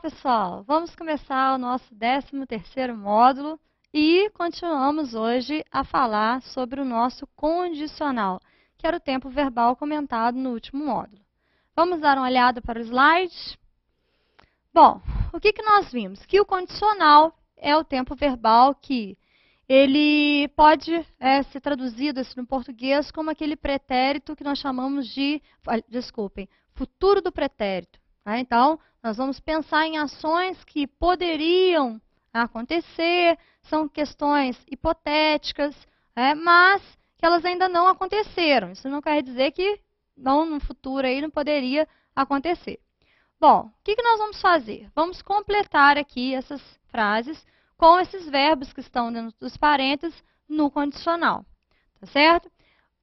pessoal! Vamos começar o nosso 13º módulo e continuamos hoje a falar sobre o nosso condicional, que era o tempo verbal comentado no último módulo. Vamos dar uma olhada para o slide? Bom, o que nós vimos? Que o condicional é o tempo verbal que ele pode ser traduzido no português como aquele pretérito que nós chamamos de, futuro do pretérito. Tá? Então, nós vamos pensar em ações que poderiam acontecer, são questões hipotéticas, mas que elas ainda não aconteceram. Isso não quer dizer que no futuro aí não poderia acontecer. Bom, o que nós vamos fazer? Vamos completar aqui essas frases com esses verbos que estão dentro dos parênteses no condicional. Tá certo?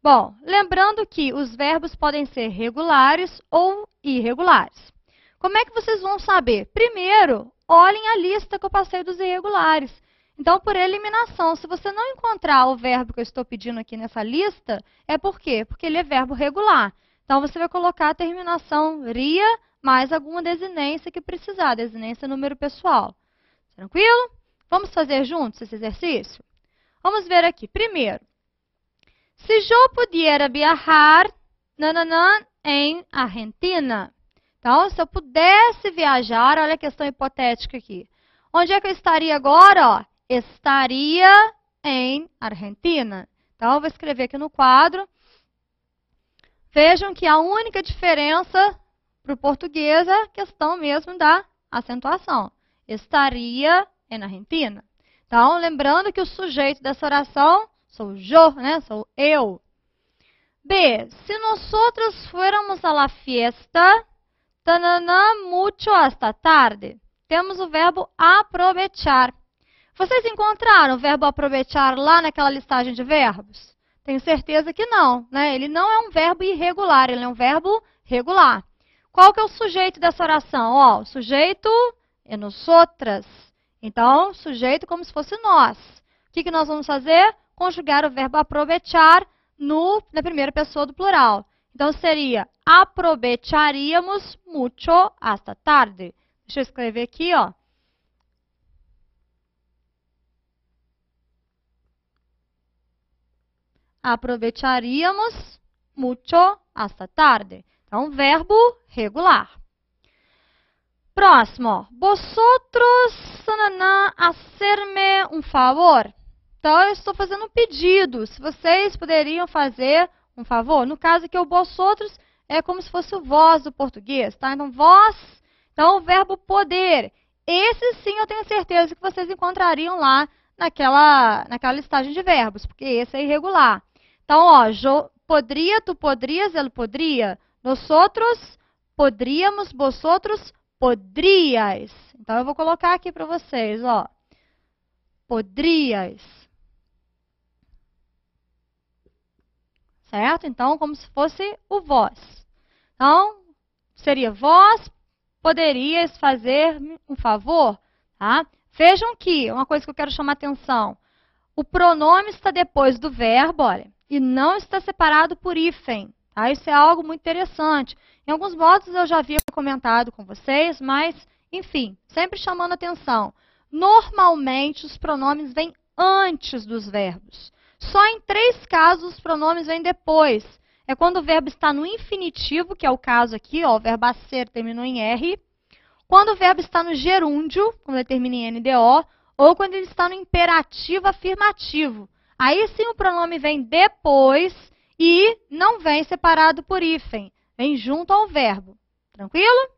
Bom, lembrando que os verbos podem ser regulares ou irregulares. Como é que vocês vão saber? Primeiro, olhem a lista que eu passei dos irregulares. Então, por eliminação, se você não encontrar o verbo que eu estou pedindo aqui nessa lista, é por quê? Porque ele é verbo regular. Então, você vai colocar a terminação ria mais alguma desinência que precisar, desinência número pessoal. Tranquilo? Vamos fazer juntos esse exercício? Vamos ver aqui. Primeiro, se eu pudiera viajar em Argentina. Então, se eu pudesse viajar, olha a questão hipotética aqui. Onde é que eu estaria agora? Ó, estaria em Argentina. Então, eu vou escrever aqui no quadro. Vejam que a única diferença para o português é a questão mesmo da acentuação. Estaria em Argentina. Então, lembrando que o sujeito dessa oração sou eu, né? Sou eu. B. Se nosotros fuéramos a la fiesta, mucho hasta tarde. Temos o verbo aprovechar. Vocês encontraram o verbo aprovechar lá naquela listagem de verbos? Tenho certeza que não, né? Ele não é um verbo irregular, ele é um verbo regular. Qual que é o sujeito dessa oração? Ó, o sujeito é nosotras. Então, sujeito como se fosse nós. O que nós vamos fazer? Conjugar o verbo aprovechar na primeira pessoa do plural. Então, seria aprovecharíamos mucho hasta tarde. Deixa eu escrever aqui, ó. Aprovecharíamos mucho hasta tarde. Então, verbo regular. Próximo, ó. Vosotros, hacerme um favor. Então, eu estou fazendo um pedido. Se vocês poderiam fazer um favor. No caso aqui, o vosotros é como se fosse o vós do português, tá? Então, vós, então o verbo poder. Esse sim eu tenho certeza que vocês encontrariam lá naquela listagem de verbos, porque esse é irregular. Então, ó, podria, tu podrias, ele poderia. Nosotros poderíamos, vosotros podríais. Então, eu vou colocar aqui para vocês, ó. Podríais. Certo? Então, como se fosse o vós. Então, seria vós poderias fazer um favor? Tá? Vejam que, uma coisa que eu quero chamar a atenção. O pronome está depois do verbo, olha, e não está separado por hífen. Tá? Isso é algo muito interessante. Em alguns modos eu já havia comentado com vocês, mas, enfim, sempre chamando a atenção. Normalmente, os pronomes vêm antes dos verbos. Só em 3 casos os pronomes vêm depois. É quando o verbo está no infinitivo, que é o caso aqui, ó, o verbo ser terminou em R. Quando o verbo está no gerúndio, quando ele termina em NDO, ou quando ele está no imperativo afirmativo. Aí sim o pronome vem depois e não vem separado por hífen, vem junto ao verbo. Tranquilo?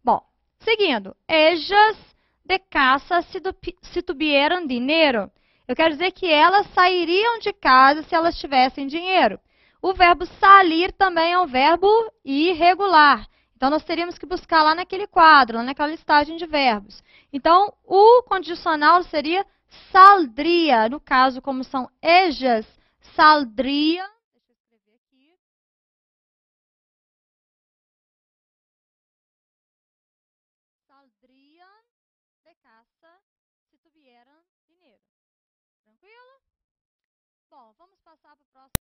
Bom, seguindo. Ellas de casa se tuvieran dinheiro. Eu quero dizer que elas sairiam de casa se elas tivessem dinheiro. O verbo salir também é um verbo irregular. Então, nós teríamos que buscar lá naquele quadro, lá naquela listagem de verbos. Então, o condicional seria saldria. No caso, como são ellas, saldria. Deixa eu escrever aqui. Saldriam de casa se tuvieran dinheiro. Tranquilo? Bom, vamos passar